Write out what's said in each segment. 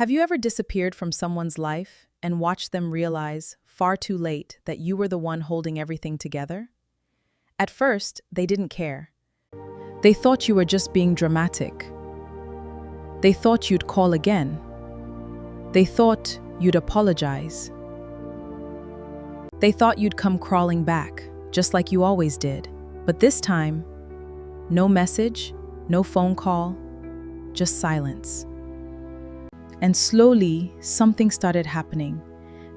Have you ever disappeared from someone's life and watched them realize, far too late, that you were the one holding everything together? At first, they didn't care. They thought you were just being dramatic. They thought you'd call again. They thought you'd apologize. They thought you'd come crawling back, just like you always did. But this time, no message, no phone call, just silence. And slowly, something started happening.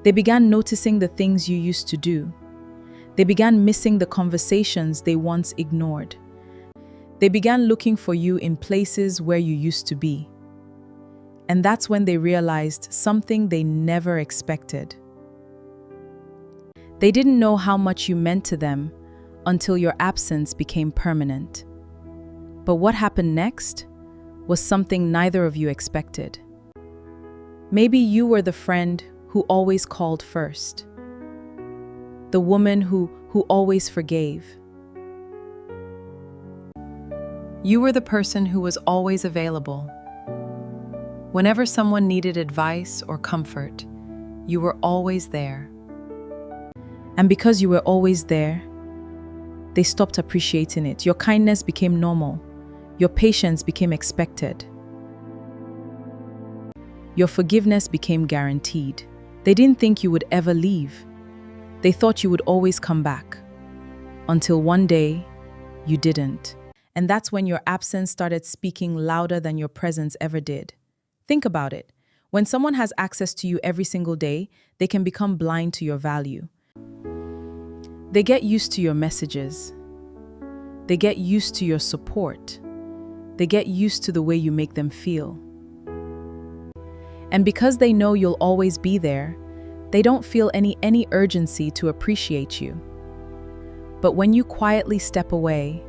They began noticing the things you used to do. They began missing the conversations they once ignored. They began looking for you in places where you used to be. And that's when they realized something they never expected. They didn't know how much you meant to them until your absence became permanent. But what happened next was something neither of you expected. Maybe you were the friend who always called first. The woman who always forgave. You were the person who was always available. Whenever someone needed advice or comfort, you were always there. And because you were always there, they stopped appreciating it. Your kindness became normal. Your patience became expected. Your forgiveness became guaranteed. They didn't think you would ever leave. They thought you would always come back. Until one day, you didn't. And that's when your absence started speaking louder than your presence ever did. Think about it. When someone has access to you every single day, they can become blind to your value. They get used to your messages. They get used to your support. They get used to the way you make them feel. And because they know you'll always be there, they don't feel any urgency to appreciate you. But when you quietly step away,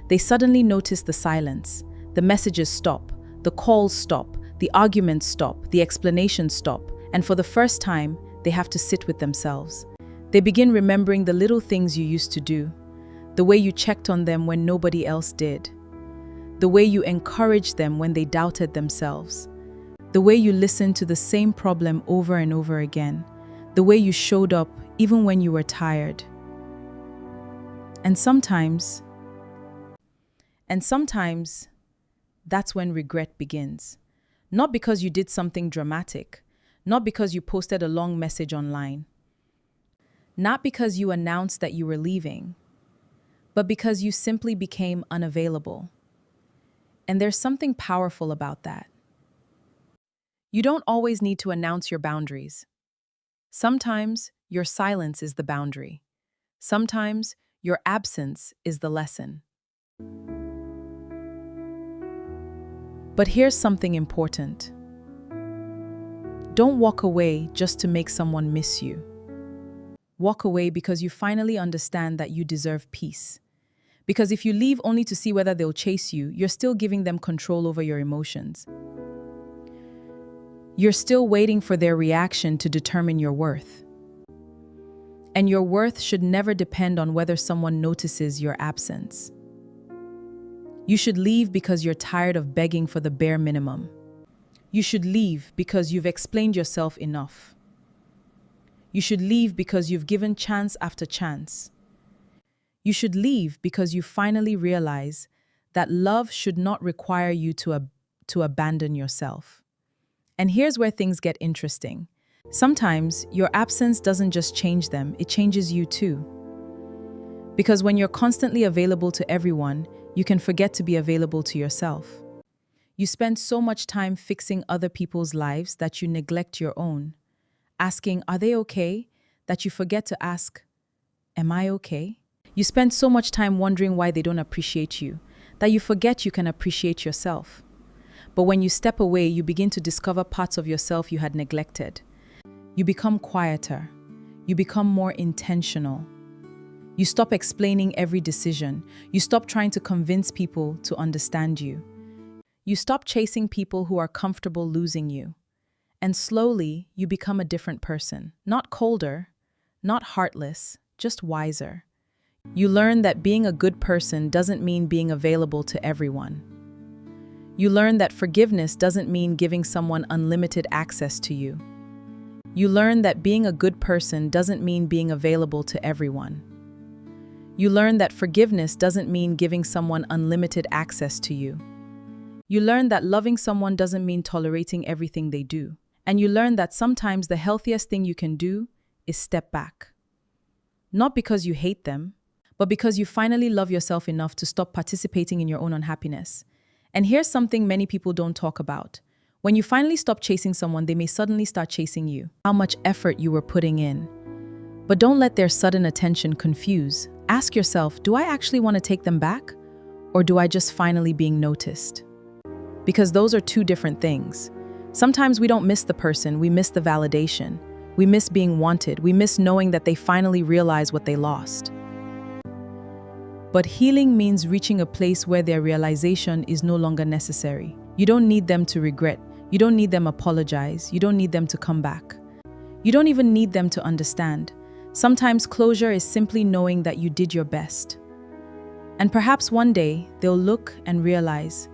they suddenly notice the silence. The messages stop, the calls stop, the arguments stop, the explanations stop, and for the first time, they have to sit with themselves. They begin remembering the little things you used to do, the way you checked on them when nobody else did, the way you encouraged them when they doubted themselves, the way you listened to the same problem over and over again, the way you showed up even when you were tired. And sometimes, that's when regret begins. Not because you did something dramatic, not because you posted a long message online, not because you announced that you were leaving, but because you simply became unavailable. And there's something powerful about that. You don't always need to announce your boundaries. Sometimes your silence is the boundary. Sometimes your absence is the lesson. But here's something important. Don't walk away just to make someone miss you. Walk away because you finally understand that you deserve peace. Because if you leave only to see whether they'll chase you, you're still giving them control over your emotions. You're still waiting for their reaction to determine your worth. And your worth should never depend on whether someone notices your absence. You should leave because you're tired of begging for the bare minimum. You should leave because you've explained yourself enough. You should leave because you've given chance after chance. You should leave because you finally realize that love should not require you to abandon yourself. And here's where things get interesting. Sometimes your absence doesn't just change them, it changes you too. Because when you're constantly available to everyone, you can forget to be available to yourself. You spend so much time fixing other people's lives that you neglect your own. Asking, are they okay? That you forget to ask, am I okay? You spend so much time wondering why they don't appreciate you, that you forget you can appreciate yourself. But when you step away, you begin to discover parts of yourself you had neglected. You become quieter. You become more intentional. You stop explaining every decision. You stop trying to convince people to understand you. You stop chasing people who are comfortable losing you. And slowly, you become a different person. Not colder, not heartless, just wiser. You learn that being a good person doesn't mean being available to everyone. You learn that forgiveness doesn't mean giving someone unlimited access to you. You learn that being a good person doesn't mean being available to everyone. You learn that forgiveness doesn't mean giving someone unlimited access to you. You learn that loving someone doesn't mean tolerating everything they do. And you learn that sometimes the healthiest thing you can do is step back. Not because you hate them, but because you finally love yourself enough to stop participating in your own unhappiness. And here's something many people don't talk about. When you finally stop chasing someone, they may suddenly start chasing you. How much effort you were putting in. But don't let their sudden attention confuse. Ask yourself, do I actually want to take them back? Or do I just finally being noticed? Because those are two different things. Sometimes we don't miss the person, we miss the validation. We miss being wanted. We miss knowing that they finally realize what they lost. But healing means reaching a place where their realization is no longer necessary. You don't need them to regret. You don't need them to apologize. You don't need them to come back. You don't even need them to understand. Sometimes closure is simply knowing that you did your best. And perhaps one day they'll look and realize